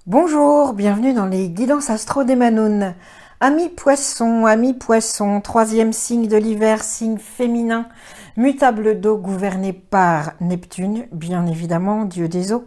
Bonjour, bienvenue dans les guidances astro des Manounes. Amis poissons, troisième signe de l'hiver, signe féminin, mutable d'eau gouverné par Neptune, bien évidemment, dieu des eaux.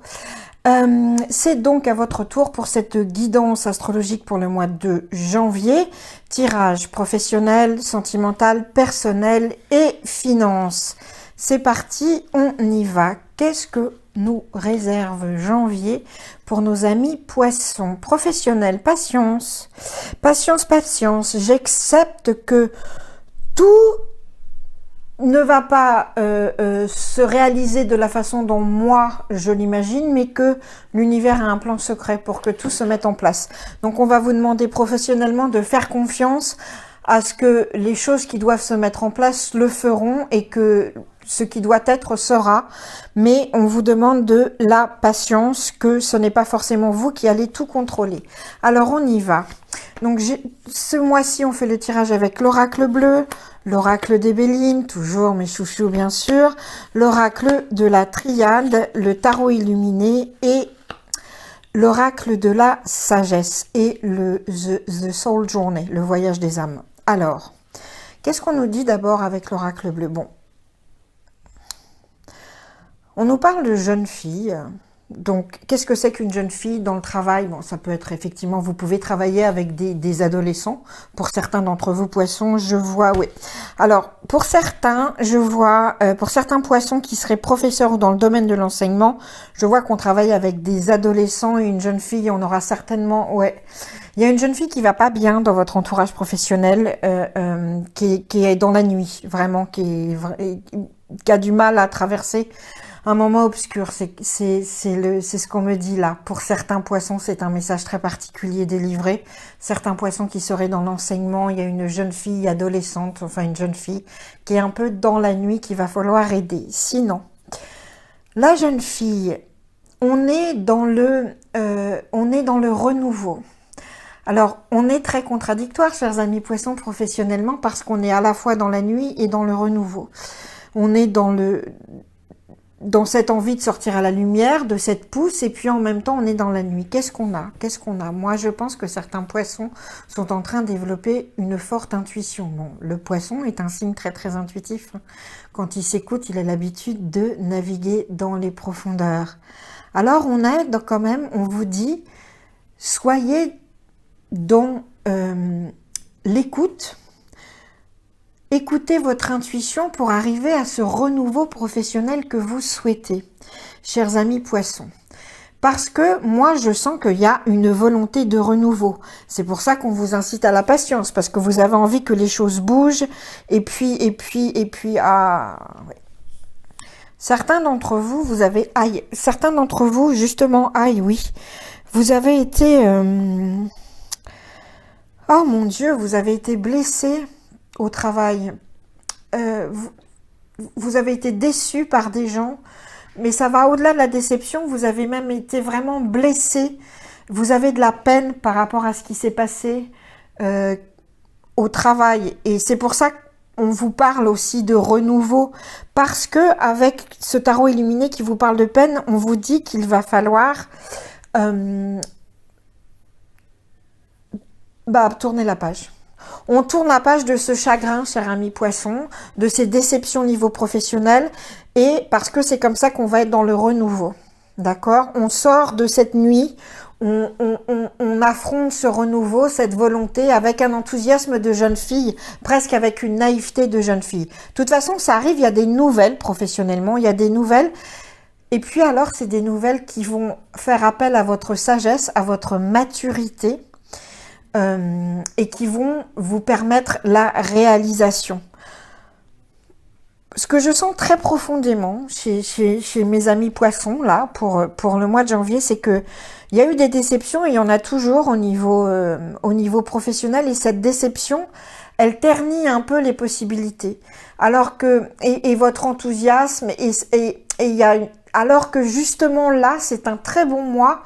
C'est donc à votre tour pour cette guidance astrologique pour le mois de janvier. Tirage professionnel, sentimental, personnel et finance. C'est parti, on y va. Qu'est-ce que nous réserve janvier pour nos amis poissons? Professionnels, patience. Patience. J'accepte que tout ne va pas se réaliser de la façon dont moi je l'imagine, mais que l'univers a un plan secret pour que tout se mette en place. Donc on va vous demander professionnellement de faire confiance à ce que les choses qui doivent se mettre en place le feront et que ce qui doit être sera, mais on vous demande de la patience, que ce n'est pas forcément vous qui allez tout contrôler. Alors on y va. Donc ce mois-ci on fait le tirage avec l'oracle bleu, l'oracle des Béline, toujours mes chouchous bien sûr, l'oracle de la Triade, le tarot illuminé et l'oracle de la sagesse et le The Soul Journey, le voyage des âmes. Alors, qu'est-ce qu'on nous dit d'abord avec l'oracle bleu? Bon, on nous parle de jeune fille. Donc, qu'est-ce que c'est qu'une jeune fille dans le travail? Bon, ça peut être effectivement, vous pouvez travailler avec des adolescents. Pour certains d'entre vous, poissons, je vois, oui. Alors, pour certains, je vois, pour certains poissons qui seraient professeurs ou dans le domaine de l'enseignement, je vois qu'on travaille avec des adolescents et une jeune fille, on aura certainement, ouais. Il y a une jeune fille qui va pas bien dans votre entourage professionnel, qui est dans la nuit, vraiment, qui a du mal à traverser un moment obscur. C'est ce qu'on me dit là. Pour certains poissons, c'est un message très particulier délivré. Certains poissons qui seraient dans l'enseignement, il y a une jeune fille adolescente, enfin une jeune fille, qui est un peu dans la nuit, qu'il va falloir aider. Sinon, la jeune fille, on est dans le renouveau. Alors, on est très contradictoire, chers amis poissons, professionnellement, parce qu'on est à la fois dans la nuit et dans le renouveau. On est dans cette envie de sortir à la lumière, de cette pousse, et puis en même temps, on est dans la nuit. Qu'est-ce qu'on a? Moi, je pense que certains poissons sont en train de développer une forte intuition. Bon, le poisson est un signe très, très intuitif. Quand il s'écoute, il a l'habitude de naviguer dans les profondeurs. Alors, on aide quand même, on vous dit, soyez dans l'écoute. Écoutez votre intuition pour arriver à ce renouveau professionnel que vous souhaitez, chers amis poissons. Parce que moi, je sens qu'il y a une volonté de renouveau. C'est pour ça qu'on vous incite à la patience, parce que vous avez envie que les choses bougent. Et puis, ouais. Certains d'entre vous, certains d'entre vous, justement, oui. Vous avez été... oh mon Dieu, vous avez été blessé au travail. Vous avez été déçu par des gens, mais ça va au-delà de la déception. Vous avez même été vraiment blessé. Vous avez de la peine par rapport à ce qui s'est passé au travail. Et c'est pour ça qu'on vous parle aussi de renouveau. Parce que avec ce tarot illuminé qui vous parle de peine, on vous dit qu'il va falloir tourner la page. On tourne la page de ce chagrin, cher ami poisson, de ces déceptions au niveau professionnel, et parce que c'est comme ça qu'on va être dans le renouveau. D'accord? On sort de cette nuit, on affronte ce renouveau, cette volonté avec un enthousiasme de jeune fille, presque avec une naïveté de jeune fille. De toute façon, ça arrive, il y a des nouvelles professionnellement, il y a des nouvelles. Et puis alors, c'est des nouvelles qui vont faire appel à votre sagesse, à votre maturité, et qui vont vous permettre la réalisation. Ce que je sens très profondément chez mes amis poissons, là, pour le mois de janvier, c'est que il y a eu des déceptions et il y en a toujours au niveau professionnel, et cette déception, elle ternit un peu les possibilités. Alors que, et votre enthousiasme, alors que justement là, c'est un très bon mois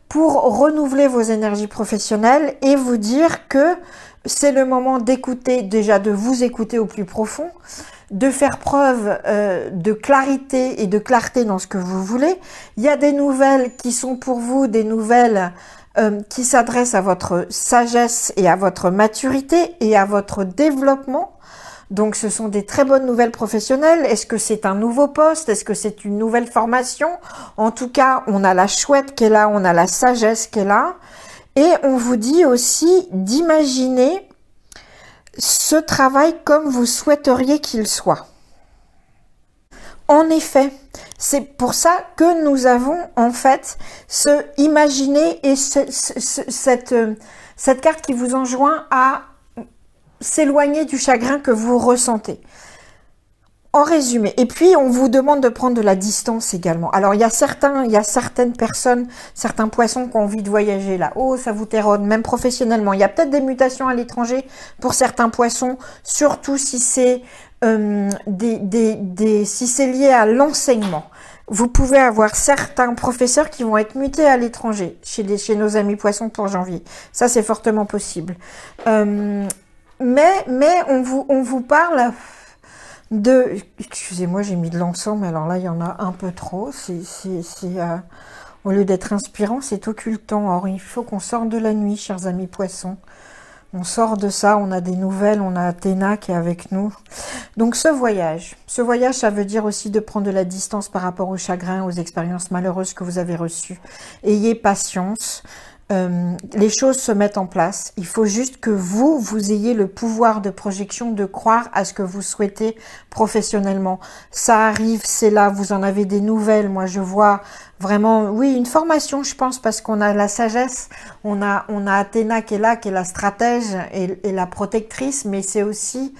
pour renouveler vos énergies professionnelles et vous dire que c'est le moment d'écouter, déjà de vous écouter au plus profond, de faire preuve de clarité et de clarté dans ce que vous voulez. Il y a des nouvelles qui sont pour vous, des nouvelles qui s'adressent à votre sagesse et à votre maturité et à votre développement. Donc ce sont des très bonnes nouvelles professionnelles. Est-ce que c'est un nouveau poste? Est-ce que c'est une nouvelle formation? En tout cas, on a la chouette qui est là, on a la sagesse qui est là. Et on vous dit aussi d'imaginer ce travail comme vous souhaiteriez qu'il soit. En effet, c'est pour ça que nous avons en fait ce imaginer et cette carte qui vous enjoint à s'éloigner du chagrin que vous ressentez. En résumé, et puis on vous demande de prendre de la distance également. Alors il y a certaines personnes, certains poissons qui ont envie de voyager là-haut, ça vous terronne, même professionnellement. Il y a peut-être des mutations à l'étranger pour certains poissons, surtout si c'est si c'est lié à l'enseignement. Vous pouvez avoir certains professeurs qui vont être mutés à l'étranger, chez nos amis poissons pour janvier. Ça c'est fortement possible. Mais on vous parle de... Excusez-moi, j'ai mis de l'encens, mais alors là, il y en a un peu trop. Au lieu d'être inspirant, c'est occultant. Or, il faut qu'on sorte de la nuit, chers amis poissons. On sort de ça, on a des nouvelles, on a Athéna qui est avec nous. Donc, ce voyage, ça veut dire aussi de prendre de la distance par rapport au chagrin, aux expériences malheureuses que vous avez reçues. Ayez patience. Les choses se mettent en place. Il faut juste que vous ayez le pouvoir de projection, de croire à ce que vous souhaitez professionnellement. Ça arrive, c'est là, vous en avez des nouvelles. Moi, je vois vraiment, oui, une formation, je pense, parce qu'on a la sagesse, on a Athéna qui est là, qui est la stratège et la protectrice, mais c'est aussi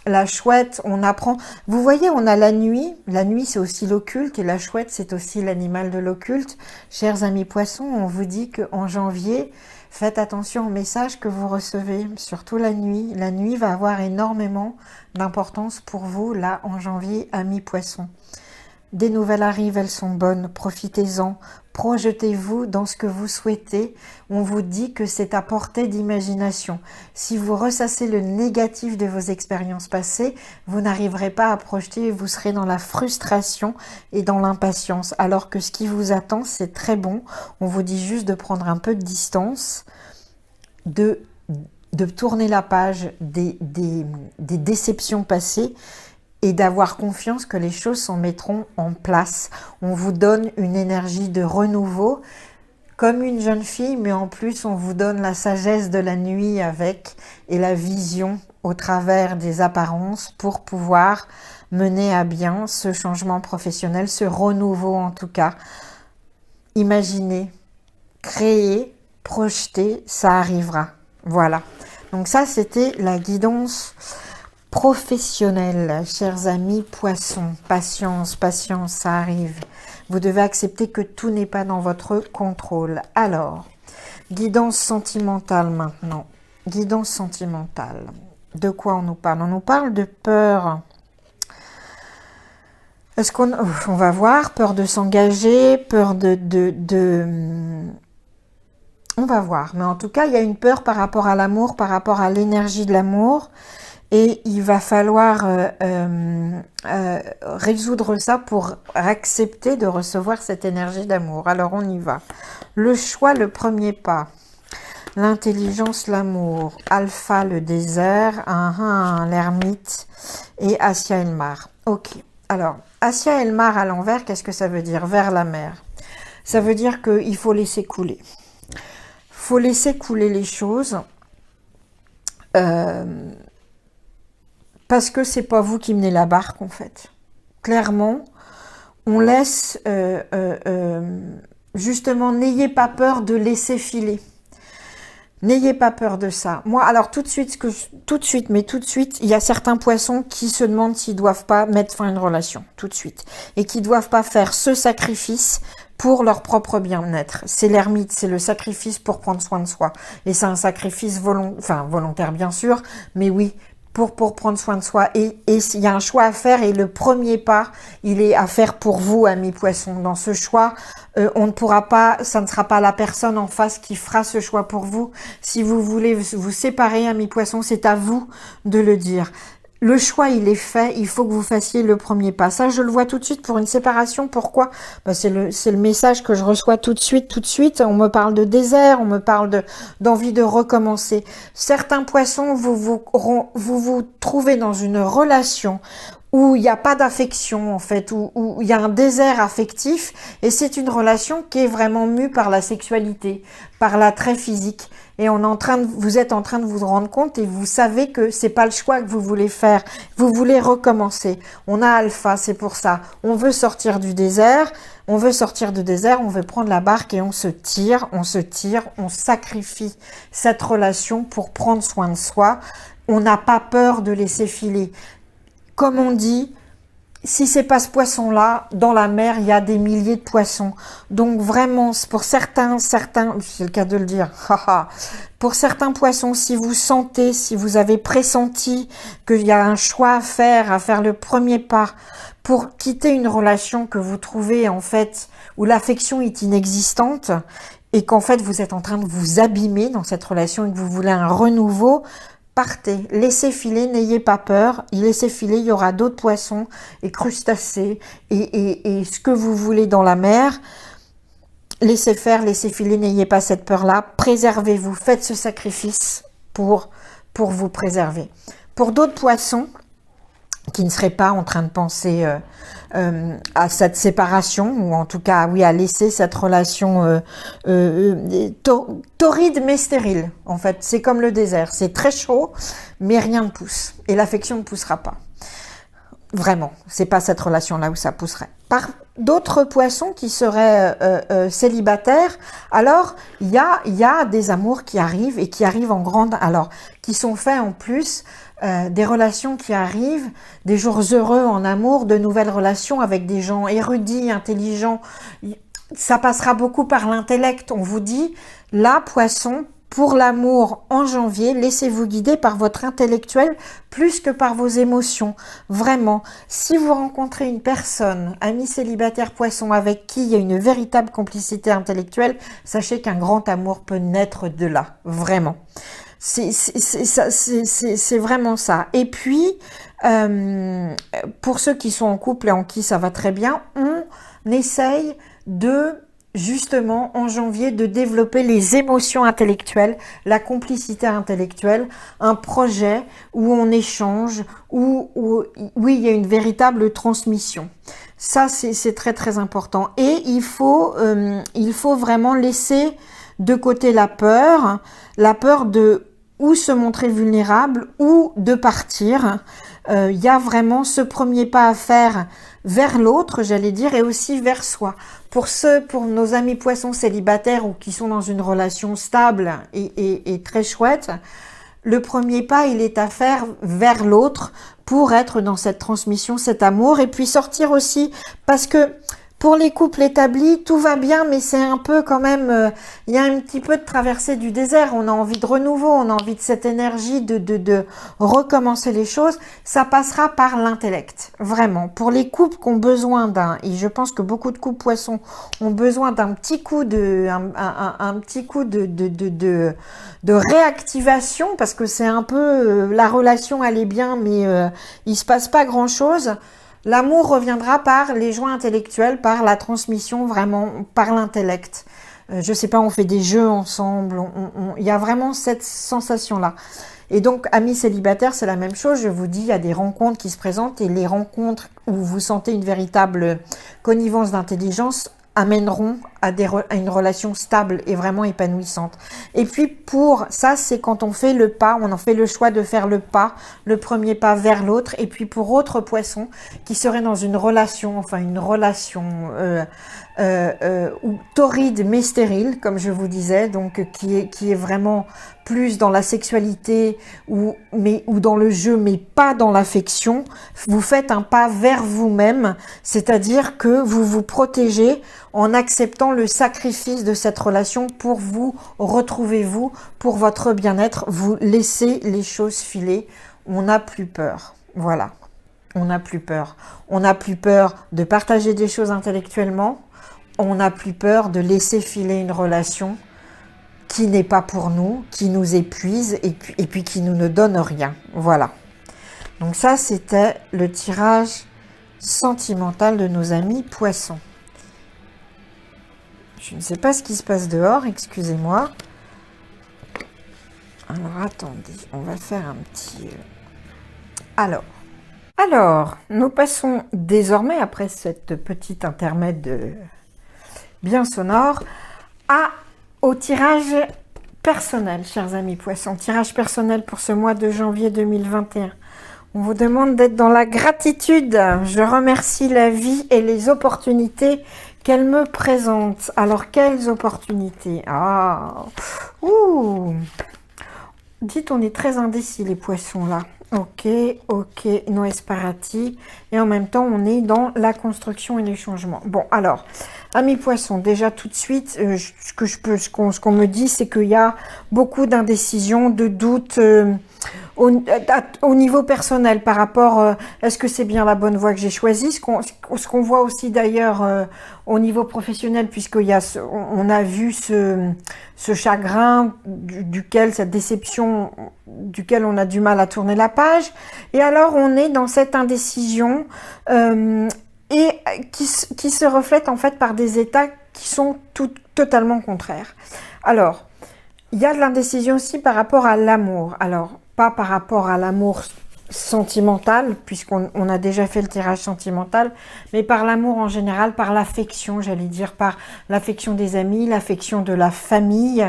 la chouette, on apprend. Vous voyez, on a la nuit. La nuit, c'est aussi l'occulte et la chouette, c'est aussi l'animal de l'occulte. Chers amis poissons, on vous dit qu'en janvier, faites attention aux messages que vous recevez, surtout la nuit. La nuit va avoir énormément d'importance pour vous, là, en janvier, amis poissons. Des nouvelles arrivent, elles sont bonnes, profitez-en, projetez-vous dans ce que vous souhaitez. On vous dit que c'est à portée d'imagination. Si vous ressassez le négatif de vos expériences passées, vous n'arriverez pas à projeter, vous serez dans la frustration et dans l'impatience. Alors que ce qui vous attend, c'est très bon. On vous dit juste de prendre un peu de distance, de tourner la page des déceptions passées, et d'avoir confiance que les choses s'en mettront en place. On vous donne une énergie de renouveau, comme une jeune fille, mais en plus, on vous donne la sagesse de la nuit avec, et la vision au travers des apparences pour pouvoir mener à bien ce changement professionnel, ce renouveau en tout cas. Imaginez, créez, projetez, ça arrivera. Voilà. Donc ça, c'était la guidance professionnel, chers amis poissons. Patience, patience, ça arrive. Vous devez accepter que tout n'est pas dans votre contrôle. Alors, guidance sentimentale maintenant. Guidance sentimentale. De quoi on nous parle? On nous parle de peur. Est-ce qu'on va voir, peur de s'engager, peur on va voir. Mais en tout cas, il y a une peur par rapport à l'amour, par rapport à l'énergie de l'amour. Et il va falloir résoudre ça pour accepter de recevoir cette énergie d'amour. Alors on y va. Le choix, le premier pas. L'intelligence, l'amour. Alpha, le désert. L'ermite. Et Assia Elmar. Ok. Alors, Assia Elmar à l'envers, qu'est-ce que ça veut dire? Vers la mer. Ça veut dire qu'il faut laisser couler. Il faut laisser couler les choses. Parce que c'est pas vous qui menez la barque en fait. Clairement, on laisse justement, n'ayez pas peur de laisser filer. N'ayez pas peur de ça. Moi, alors tout de suite, il y a certains poissons qui se demandent s'ils doivent pas mettre fin à une relation tout de suite et qui doivent pas faire ce sacrifice pour leur propre bien-être. C'est l'ermite, c'est le sacrifice pour prendre soin de soi. Et c'est un sacrifice volontaire bien sûr, mais oui. pour prendre soin de soi. Et il y a un choix à faire et le premier pas, il est à faire pour vous, amis poissons. Dans ce choix, on ne pourra pas, ça ne sera pas la personne en face qui fera ce choix pour vous. Si vous voulez vous séparer, amis poissons, c'est à vous de le dire. Le choix, il est fait, il faut que vous fassiez le premier pas. Ça, je le vois tout de suite pour une séparation. Pourquoi? C'est le message que je reçois tout de suite. On me parle de désert, on me parle d'envie de recommencer. Certains poissons, vous trouvez dans une relation où il n'y a pas d'affection en fait, où il y a un désert affectif, et c'est une relation qui est vraiment mue par la sexualité, par l'attrait physique. Et vous êtes en train de vous rendre compte et vous savez que c'est pas le choix que vous voulez faire. Vous voulez recommencer. On a Alpha, c'est pour ça. On veut sortir du désert. On veut prendre la barque et on se tire, on sacrifie cette relation pour prendre soin de soi. On n'a pas peur de laisser filer. Comme on dit, si c'est pas ce poisson-là, dans la mer, il y a des milliers de poissons. Donc vraiment, pour certains, c'est le cas de le dire, pour certains poissons, si vous sentez, si vous avez pressenti qu'il y a un choix à faire le premier pas pour quitter une relation que vous trouvez en fait, où l'affection est inexistante, et qu'en fait vous êtes en train de vous abîmer dans cette relation et que vous voulez un renouveau, partez, laissez filer, n'ayez pas peur, laissez filer, il y aura d'autres poissons et crustacés et ce que vous voulez dans la mer. Laissez faire, laissez filer, n'ayez pas cette peur-là, préservez-vous, faites ce sacrifice pour vous préserver. Pour d'autres poissons qui ne seraient pas en train de penser à cette séparation, ou en tout cas, oui, à laisser cette relation torride mais stérile. En fait, c'est comme le désert, c'est très chaud, mais rien ne pousse. Et l'affection ne poussera pas. Vraiment, c'est pas cette relation-là où ça pousserait. Par d'autres poissons qui seraient célibataires, alors il y a des amours qui arrivent et qui arrivent en grande, alors qui sont faits en plus des relations qui arrivent, des jours heureux en amour, de nouvelles relations avec des gens érudits, intelligents. Ça passera beaucoup par l'intellect. On vous dit, là, poisson, pour l'amour en janvier, laissez-vous guider par votre intellectuel plus que par vos émotions. Vraiment, si vous rencontrez une personne, ami célibataire poisson, avec qui il y a une véritable complicité intellectuelle, sachez qu'un grand amour peut naître de là. Vraiment. C'est vraiment ça. Et puis, pour ceux qui sont en couple et en qui ça va très bien, on essaye de, justement, en janvier, de développer les émotions intellectuelles, la complicité intellectuelle, un projet où on échange, où oui, il y a une véritable transmission. Ça, c'est très, très important. Et il faut vraiment laisser de côté la peur de ou se montrer vulnérable ou de partir. Il y a vraiment ce premier pas à faire vers l'autre, j'allais dire, et aussi vers soi. Pour nos amis poissons célibataires ou qui sont dans une relation stable et très chouette, le premier pas, il est à faire vers l'autre pour être dans cette transmission, cet amour, et puis sortir aussi, parce que pour les couples établis, tout va bien, mais c'est un peu quand même, il y a un petit peu de traversée du désert. On a envie de renouveau, on a envie de cette énergie de recommencer les choses. Ça passera par l'intellect, vraiment. Pour les couples qui ont besoin et je pense que beaucoup de couples poissons ont besoin d'un petit coup un petit coup de réactivation, parce que c'est un peu, la relation elle est bien, mais il se passe pas grand chose. L'amour reviendra par les joints intellectuels, par la transmission, vraiment, par l'intellect. Je sais pas, on fait des jeux ensemble, il y a vraiment cette sensation-là. Et donc, amis célibataires, c'est la même chose. Je vous dis, il y a des rencontres qui se présentent, et les rencontres où vous sentez une véritable connivence d'intelligence amèneront à une relation stable et vraiment épanouissante. Et puis pour ça, c'est quand on fait le pas, on en fait le choix de faire le pas, le premier pas vers l'autre. Et puis pour autres poissons qui seraient dans une relation, ou torride mais stérile, comme je vous disais, donc qui est vraiment plus dans la sexualité ou dans le jeu, mais pas dans l'affection. Vous faites un pas vers vous-même, c'est-à-dire que vous vous protégez en acceptant le sacrifice de cette relation pour vous retrouver vous, pour votre bien-être. Vous laissez les choses filer. on n'a plus peur. Voilà, on n'a plus peur. On n'a plus peur de partager des choses intellectuellement. On n'a plus peur de laisser filer une relation qui n'est pas pour nous, qui nous épuise et puis qui nous ne donne rien. Voilà. Donc ça, c'était le tirage sentimental de nos amis poissons. Je ne sais pas ce qui se passe dehors, excusez-moi. Alors, attendez, on va faire un petit... Alors, nous passons désormais, après cette petite intermède bien sonore, au tirage personnel, chers amis poissons. Tirage personnel pour ce mois de janvier 2021. On vous demande d'être dans la gratitude. Je remercie la vie et les opportunités qu'elle me présente. Alors, quelles opportunités? Dites, on est très indécis, les poissons, là. Ok, no esparati. Et en même temps, on est dans la construction et les changements. Bon, alors, amis poissons, déjà tout de suite, ce qu'on me dit, c'est qu'il y a beaucoup d'indécision, de doutes au niveau personnel par rapport, est-ce que c'est bien la bonne voie que j'ai choisie? Ce qu'on voit aussi d'ailleurs au niveau professionnel, on a vu ce chagrin duquel, cette déception duquel on a du mal à tourner la page. Et alors on est dans cette indécision et qui se reflète en fait par des états qui sont totalement contraires. Alors, il y a de l'indécision aussi par rapport à l'amour. Alors, pas par rapport à l'amour sentimental, puisqu'on a déjà fait le tirage sentimental, mais par l'amour en général, par l'affection, j'allais dire, par l'affection des amis, l'affection de la famille.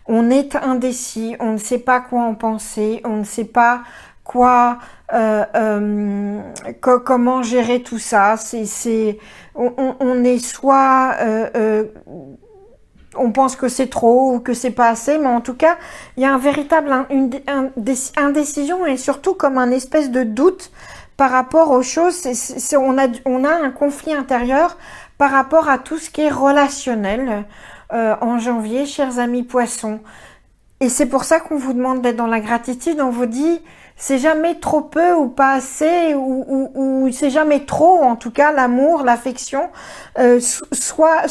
On est indécis, on ne sait pas quoi en penser, on ne sait pas comment gérer tout ça. On est soit... on pense que c'est trop ou que c'est pas assez, mais en tout cas, il y a un véritable indécision et surtout comme un espèce de doute par rapport aux choses. On a un conflit intérieur par rapport à tout ce qui est relationnel en janvier, chers amis poissons. Et c'est pour ça qu'on vous demande d'être dans la gratitude. On vous dit, c'est jamais trop peu ou pas assez, ou c'est jamais trop, en tout cas, l'amour, l'affection, soit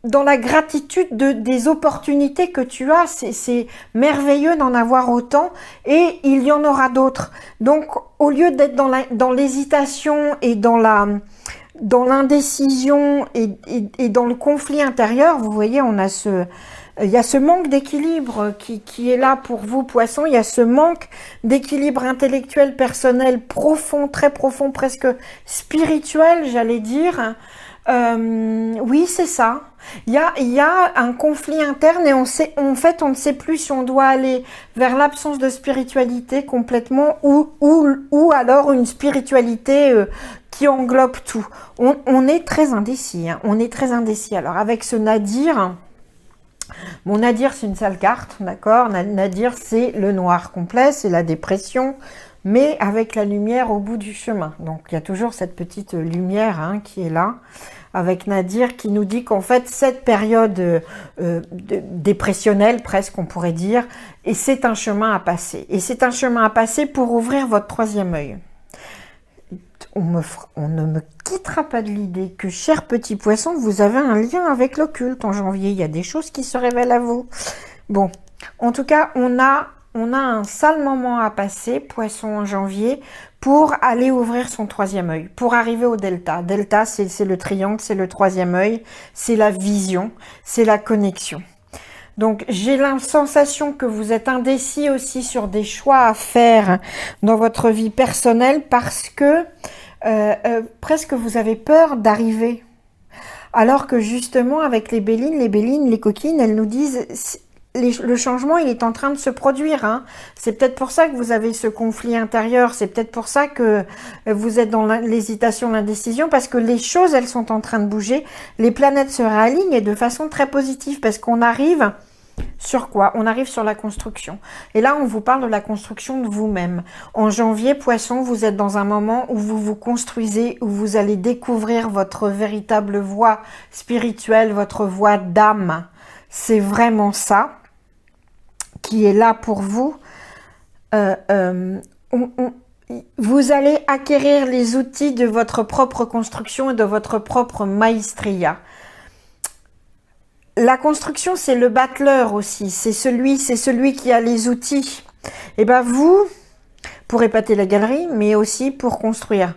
dans la gratitude des opportunités que tu as. C'est merveilleux d'en avoir autant et il y en aura d'autres. Donc, au lieu d'être dans l'hésitation et dans l'indécision et dans le conflit intérieur, vous voyez, il y a ce manque d'équilibre qui est là pour vous, poissons. Il y a ce manque d'équilibre intellectuel, personnel, profond, très profond, presque spirituel, j'allais dire. Oui, c'est ça. Il y a un conflit interne et on ne sait plus si on doit aller vers l'absence de spiritualité complètement ou alors une spiritualité qui englobe tout. On est très indécis, hein. On est très indécis. Alors avec ce Nadir, bon, Nadir c'est une sale carte, d'accord? Nadir c'est le noir complet, c'est la dépression, mais avec la lumière au bout du chemin. Donc il y a toujours cette petite lumière hein, qui est là, avec Nadir qui nous dit qu'en fait cette période dépressionnelle presque on pourrait dire, et c'est un chemin à passer. Et c'est un chemin à passer pour ouvrir votre troisième œil. On ne me quittera pas de l'idée que, chers petits poissons, vous avez un lien avec l'occulte en janvier. Il y a des choses qui se révèlent à vous. Bon, en tout cas, on a un sale moment à passer, poisson en janvier, pour aller ouvrir son troisième œil, pour arriver au delta. Delta, c'est le triangle, c'est le troisième œil, c'est la vision, c'est la connexion. Donc, j'ai la sensation que vous êtes indécis aussi sur des choix à faire dans votre vie personnelle parce que presque vous avez peur d'arriver. Alors que justement, avec les bélines, les coquines, elles nous disent... Le changement, il est en train de se produire. Hein. C'est peut-être pour ça que vous avez ce conflit intérieur. C'est peut-être pour ça que vous êtes dans l'hésitation, l'indécision, parce que les choses, elles sont en train de bouger. Les planètes se réalignent et de façon très positive, parce qu'on arrive sur quoi? On arrive sur la construction. Et là, on vous parle de la construction de vous-même. En janvier, poisson, vous êtes dans un moment où vous vous construisez, où vous allez découvrir votre véritable voie spirituelle, votre voie d'âme. C'est vraiment ça qui est là pour vous. Euh, euh, on- on- vous allez acquérir les outils de votre propre construction et de votre propre maestria. La construction, c'est le battleur aussi. C'est celui qui a les outils. Et ben vous, pour épater la galerie, mais aussi pour construire.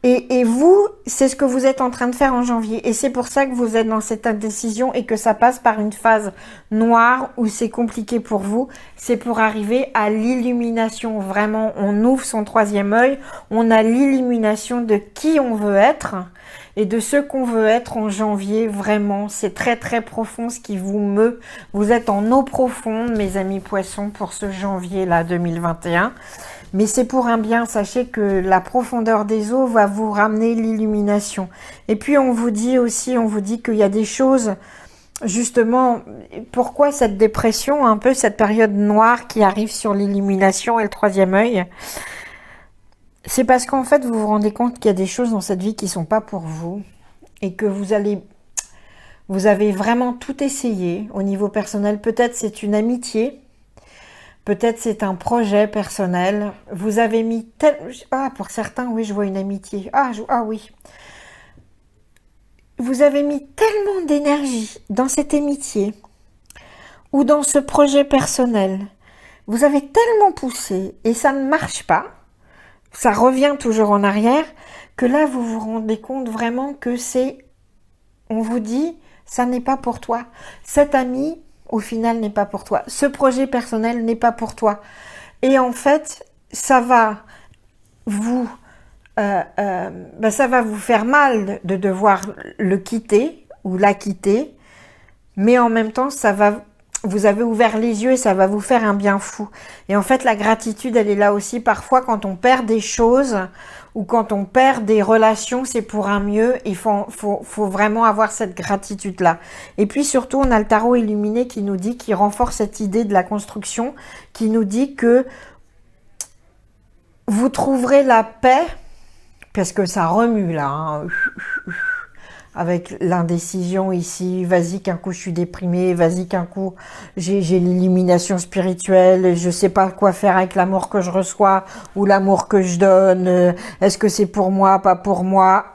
Et vous, c'est ce que vous êtes en train de faire en janvier. Et c'est pour ça que vous êtes dans cette indécision et que ça passe par une phase noire où c'est compliqué pour vous. C'est pour arriver à l'illumination. Vraiment, on ouvre son troisième œil. On a l'illumination de qui on veut être et de ce qu'on veut être en janvier. Vraiment, c'est très très profond ce qui vous meut. Vous êtes en eau profonde, mes amis poissons, pour ce janvier-là 2021. Mais c'est pour un bien, sachez que la profondeur des eaux va vous ramener l'illumination. Et puis on vous dit aussi, on vous dit qu'il y a des choses, justement, pourquoi cette dépression, un peu cette période noire qui arrive sur l'illumination et le troisième œil? C'est parce qu'en fait vous vous rendez compte qu'il y a des choses dans cette vie qui ne sont pas pour vous et que vous avez vraiment tout essayé au niveau personnel. Peut-être c'est une amitié. Peut-être c'est un projet personnel. Vous avez mis Ah, pour certains, oui, je vois une amitié. Ah oui. Vous avez mis tellement d'énergie dans cette amitié ou dans ce projet personnel. Vous avez tellement poussé et ça ne marche pas. Ça revient toujours en arrière que là, vous vous rendez compte vraiment que on vous dit, ça n'est pas pour toi. Cet ami, au final, n'est pas pour toi. Ce projet personnel n'est pas pour toi. Et en fait, ça va vous, ça va vous faire mal de devoir le quitter ou la quitter, mais en même temps, vous avez ouvert les yeux et ça va vous faire un bien fou. Et en fait, la gratitude, elle est là aussi. Parfois, quand on perd des choses ou quand on perd des relations, c'est pour un mieux. Il faut vraiment avoir cette gratitude-là. Et puis surtout, on a le tarot illuminé qui renforce cette idée de la construction, qui nous dit que vous trouverez la paix, parce que ça remue là, hein, avec l'indécision ici, vas-y qu'un coup je suis déprimée, vas-y qu'un coup j'ai l'illumination spirituelle, je sais pas quoi faire avec l'amour que je reçois ou l'amour que je donne, est-ce que c'est pour moi, pas pour moi,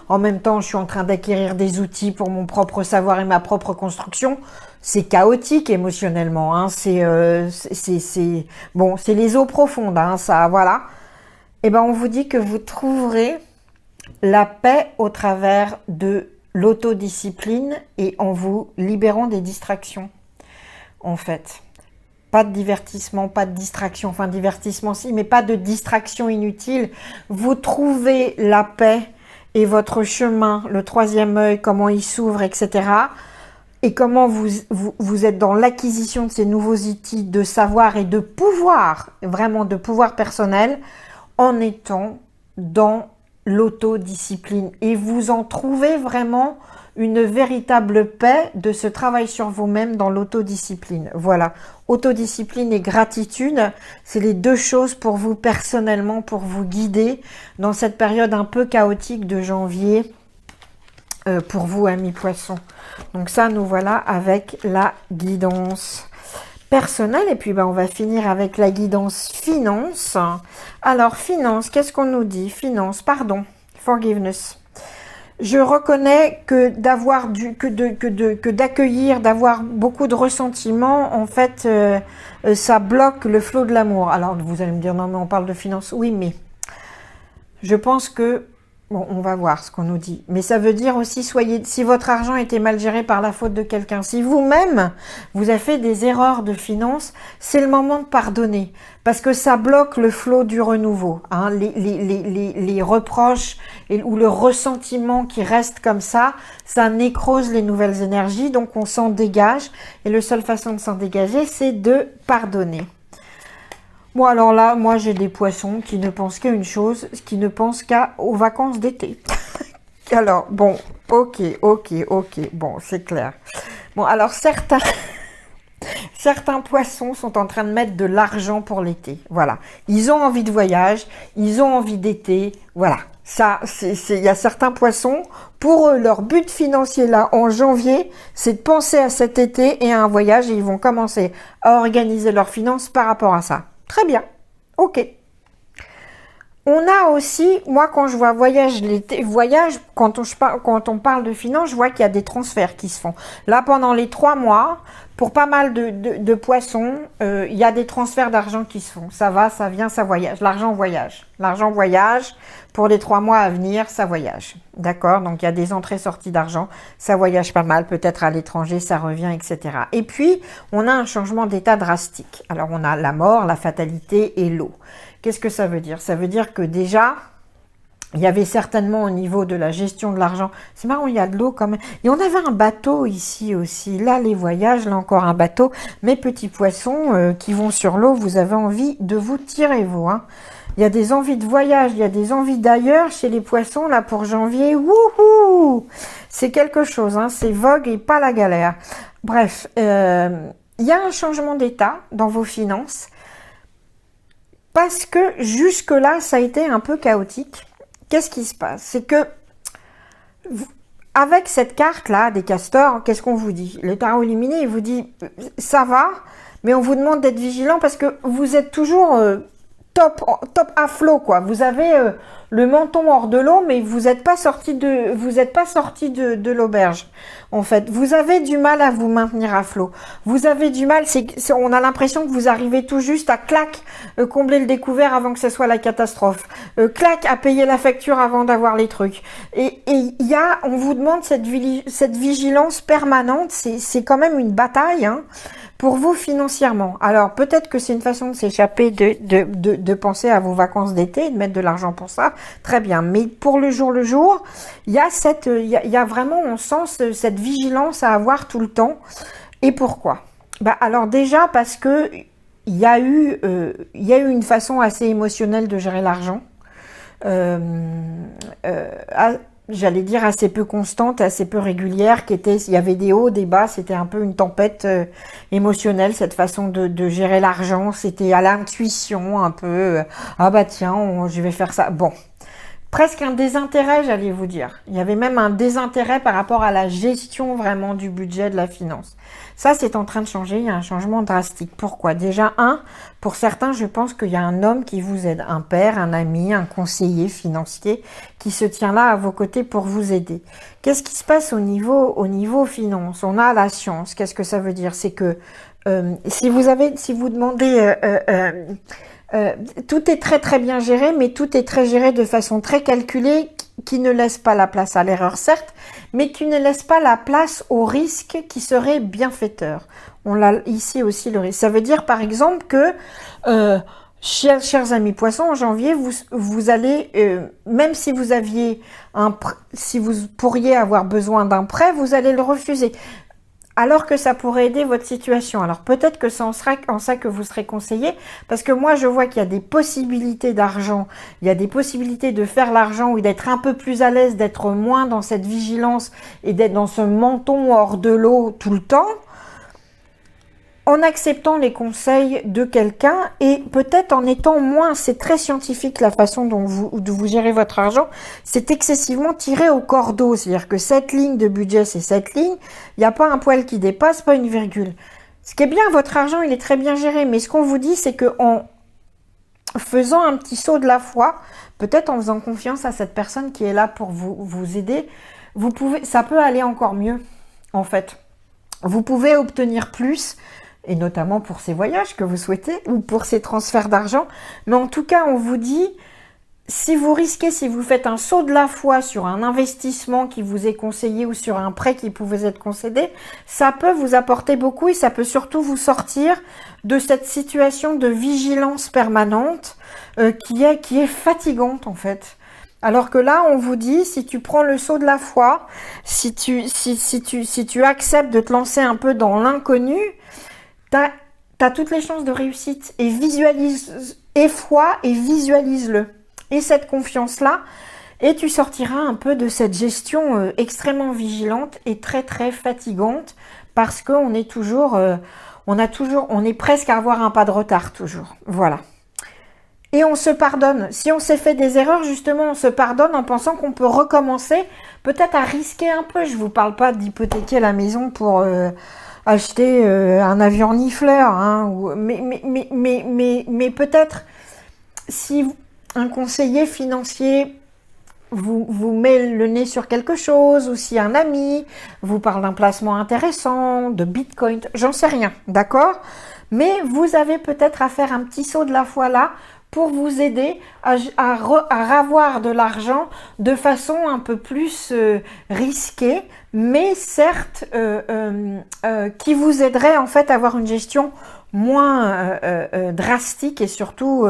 en même temps je suis en train d'acquérir des outils pour mon propre savoir et ma propre construction. C'est chaotique émotionnellement, hein. Bon, c'est les eaux profondes, hein, ça, voilà. Et ben on vous dit que vous trouverez la paix au travers de l'autodiscipline et en vous libérant des distractions, en fait. Pas de divertissement, pas de distraction, enfin divertissement si, mais pas de distraction inutile. Vous trouvez la paix et votre chemin, le troisième œil, comment il s'ouvre, etc. Et comment vous êtes dans l'acquisition de ces nouveaux outils de savoir et de pouvoir, vraiment de pouvoir personnel, en étant dans l'autodiscipline. Et vous en trouvez vraiment une véritable paix de ce travail sur vous-même dans l'autodiscipline. Voilà, autodiscipline et gratitude, c'est les deux choses pour vous personnellement, pour vous guider dans cette période un peu chaotique de janvier pour vous, amis poissons. Donc ça, nous voilà avec la guidance personnelle. Et puis, on va finir avec la guidance finance. Alors, finance, qu'est-ce qu'on nous dit? Finance, pardon, forgiveness. Je reconnais que d'accueillir, d'avoir beaucoup de ressentiments, en fait, ça bloque le flot de l'amour. Alors, vous allez me dire, non, mais on parle de finance. Oui, mais je pense que bon, on va voir ce qu'on nous dit. Mais ça veut dire aussi, si votre argent était mal géré par la faute de quelqu'un, si vous-même, vous avez fait des erreurs de finances, c'est le moment de pardonner. Parce que ça bloque le flot du renouveau. Hein, les reproches ou le ressentiment qui reste comme ça nécrose les nouvelles énergies. Donc on s'en dégage. Et la seule façon de s'en dégager, c'est de pardonner. Bon, alors là, moi, j'ai des poissons qui ne pensent qu'à une chose, qui ne pensent qu'aux vacances d'été. Alors, bon, ok, bon, c'est clair. Bon, alors, certains poissons sont en train de mettre de l'argent pour l'été. Voilà. Ils ont envie de voyage, ils ont envie d'été. Voilà. Ça, il y a certains poissons, pour eux, leur but financier là, en janvier, c'est de penser à cet été et à un voyage et ils vont commencer à organiser leurs finances par rapport à ça. Très bien. Ok. On a aussi, moi quand je vois voyage, quand on parle de finances, je vois qu'il y a des transferts qui se font. Là, pendant les 3 mois, pour pas mal de poissons, il y a des transferts d'argent qui se font. Ça va, ça vient, ça voyage. L'argent voyage. L'argent voyage. Pour les 3 mois à venir, ça voyage. D'accord? Donc, il y a des entrées-sorties d'argent. Ça voyage pas mal. Peut-être à l'étranger, ça revient, etc. Et puis, on a un changement d'état drastique. Alors, on a la mort, la fatalité et l'eau. Qu'est-ce que ça veut dire? Ça veut dire que déjà, il y avait certainement au niveau de la gestion de l'argent, c'est marrant, il y a de l'eau quand même. Et on avait un bateau ici aussi. Là, les voyages, là encore un bateau. Mes petits poissons qui vont sur l'eau, vous avez envie de vous tirer, vous. Hein. Il y a des envies de voyage, il y a des envies d'ailleurs chez les poissons, là, pour janvier. Wouhou! C'est quelque chose, hein, c'est vogue et pas la galère. Bref, il y a un changement d'état dans vos finances. Parce que jusque-là, ça a été un peu chaotique. Qu'est-ce qui se passe? C'est que, avec cette carte-là, des castors, qu'est-ce qu'on vous dit? Le tarot illuminé, il vous dit, ça va, mais on vous demande d'être vigilant parce que vous êtes toujours top à flot, quoi. Vous avez le menton hors de l'eau, mais vous n'êtes pas sorti de l'auberge. En fait, vous avez du mal à vous maintenir à flot. Vous avez du mal, on a l'impression que vous arrivez tout juste à combler le découvert avant que ce soit la catastrophe. À payer la facture avant d'avoir les trucs. Et on vous demande cette vigilance permanente. C'est quand même une bataille, hein, pour vous financièrement. Alors peut-être que c'est une façon de s'échapper de penser à vos vacances d'été et de mettre de l'argent pour ça. Très bien. Mais pour le jour, il y a vraiment, on sent cette vigilance à avoir tout le temps. Et pourquoi? Alors déjà parce que il y a eu une façon assez émotionnelle de gérer l'argent. J'allais dire assez peu constante, assez peu régulière, il y avait des hauts, des bas, c'était un peu une tempête émotionnelle, cette façon de gérer l'argent, c'était à l'intuition un peu, ah bah tiens, je vais faire ça, bon. Presque un désintérêt, j'allais vous dire. Il y avait même un désintérêt par rapport à la gestion vraiment du budget, de la finance. Ça, c'est en train de changer, il y a un changement drastique. Pourquoi? Déjà, pour certains, je pense qu'il y a un homme qui vous aide, un père, un ami, un conseiller financier qui se tient là à vos côtés pour vous aider. Qu'est-ce qui se passe au niveau finance? On a la science. Qu'est-ce que ça veut dire? C'est que si vous demandez... tout est très très bien géré, mais tout est très géré de façon très calculée, qui ne laisse pas la place à l'erreur, certes, mais qui ne laisse pas la place au risque qui serait bienfaiteur. On l'a ici aussi, le risque. Ça veut dire par exemple que, chers amis poissons, en janvier, vous allez, même si si vous pourriez avoir besoin d'un prêt, vous allez le refuser. Alors que ça pourrait aider votre situation. Alors peut-être que c'est en ça que vous serez conseillé, parce que moi je vois qu'il y a des possibilités d'argent, il y a des possibilités de faire l'argent ou d'être un peu plus à l'aise, d'être moins dans cette vigilance et d'être dans ce menton hors de l'eau tout le temps, en acceptant les conseils de quelqu'un et peut-être en étant moins, c'est très scientifique la façon dont vous gérez votre argent, c'est excessivement tiré au cordeau, c'est-à-dire que cette ligne de budget, c'est cette ligne, il n'y a pas un poil qui dépasse, pas une virgule. Ce qui est bien, votre argent, il est très bien géré, mais ce qu'on vous dit, c'est que en faisant un petit saut de la foi, peut-être en faisant confiance à cette personne qui est là pour vous aider, ça peut aller encore mieux, en fait. Vous pouvez obtenir plus, et notamment pour ces voyages que vous souhaitez, ou pour ces transferts d'argent. Mais en tout cas, on vous dit, si vous faites un saut de la foi sur un investissement qui vous est conseillé ou sur un prêt qui peut vous être concédé, ça peut vous apporter beaucoup et ça peut surtout vous sortir de cette situation de vigilance permanente qui est fatigante en fait. Alors que là, on vous dit, si tu prends le saut de la foi, si tu acceptes de te lancer un peu dans l'inconnu, t'as toutes les chances de réussite et aie foi et visualise-le. Et cette confiance-là, et tu sortiras un peu de cette gestion extrêmement vigilante et très très fatigante parce qu'on est on est presque à avoir un pas de retard toujours. Voilà. Et on se pardonne. Si on s'est fait des erreurs, justement, on se pardonne en pensant qu'on peut recommencer, peut-être à risquer un peu. Je vous parle pas d'hypothéquer la maison pour acheter un avion-renifleur, hein, mais peut-être si un conseiller financier vous met le nez sur quelque chose, ou si un ami vous parle d'un placement intéressant, de Bitcoin, j'en sais rien, d'accord? Mais vous avez peut-être à faire un petit saut de la foi là pour vous aider à ravoir de l'argent de façon un peu plus risquée, mais certes qui vous aiderait en fait à avoir une gestion moins drastique et surtout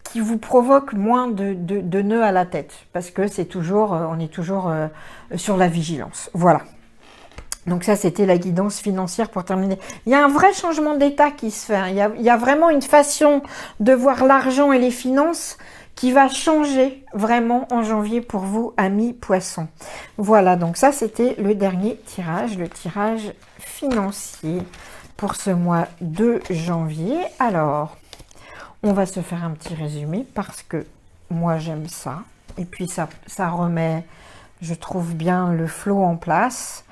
qui vous provoque moins de nœuds à la tête, parce que c'est toujours, on est toujours sur la vigilance. Voilà. Donc ça, c'était la guidance financière pour terminer. Il y a un vrai changement d'état qui se fait. Il y a vraiment une façon de voir l'argent et les finances qui va changer vraiment en janvier pour vous, amis poissons. Voilà, donc ça, c'était le dernier tirage, le tirage financier pour ce mois de janvier. Alors, on va se faire un petit résumé parce que moi j'aime ça. Et puis ça remet, je trouve bien, le flow en place.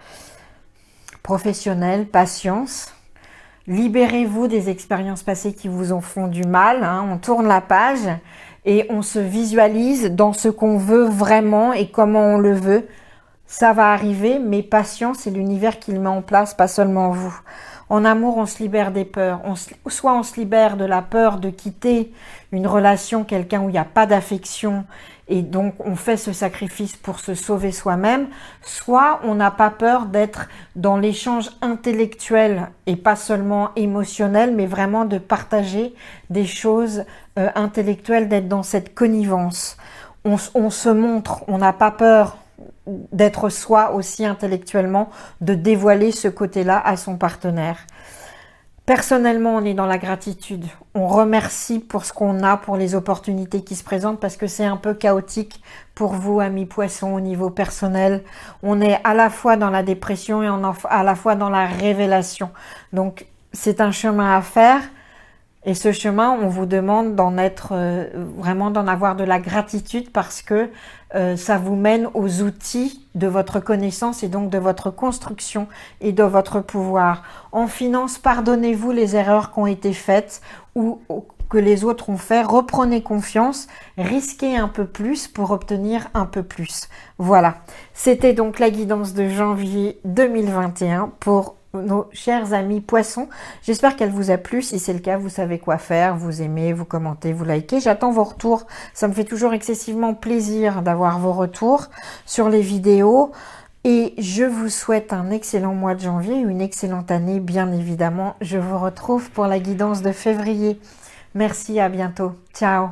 Professionnel, patience. Libérez-vous des expériences passées qui vous en font du mal. Hein. On tourne la page et on se visualise dans ce qu'on veut vraiment et comment on le veut. Ça va arriver, mais patience, c'est l'univers qui le met en place, pas seulement vous. En amour, on se libère des peurs. Soit on se libère de la peur de quitter une relation, quelqu'un où il n'y a pas d'affection, et donc on fait ce sacrifice pour se sauver soi-même. Soit on n'a pas peur d'être dans l'échange intellectuel et pas seulement émotionnel, mais vraiment de partager des choses intellectuelles, d'être dans cette connivence. On se montre, on n'a pas peur d'être soi aussi intellectuellement, de dévoiler ce côté-là à son partenaire. Personnellement, on est dans la gratitude. On remercie pour ce qu'on a, pour les opportunités qui se présentent, parce que c'est un peu chaotique pour vous, amis poissons, au niveau personnel. On est à la fois dans la dépression et à la fois dans la révélation. Donc, c'est un chemin à faire. Et ce chemin, on vous demande d'en être vraiment, d'en avoir de la gratitude parce que ça vous mène aux outils de votre connaissance et donc de votre construction et de votre pouvoir. En finance, pardonnez-vous les erreurs qui ont été faites ou que les autres ont fait. Reprenez confiance, risquez un peu plus pour obtenir un peu plus. Voilà, c'était donc la guidance de janvier 2021 pour nos chers amis poissons. J'espère qu'elle vous a plu. Si c'est le cas, vous savez quoi faire. Vous aimez, vous commentez, vous likez. J'attends vos retours. Ça me fait toujours excessivement plaisir d'avoir vos retours sur les vidéos. Et je vous souhaite un excellent mois de janvier, une excellente année, bien évidemment. Je vous retrouve pour la guidance de février. Merci, à bientôt. Ciao.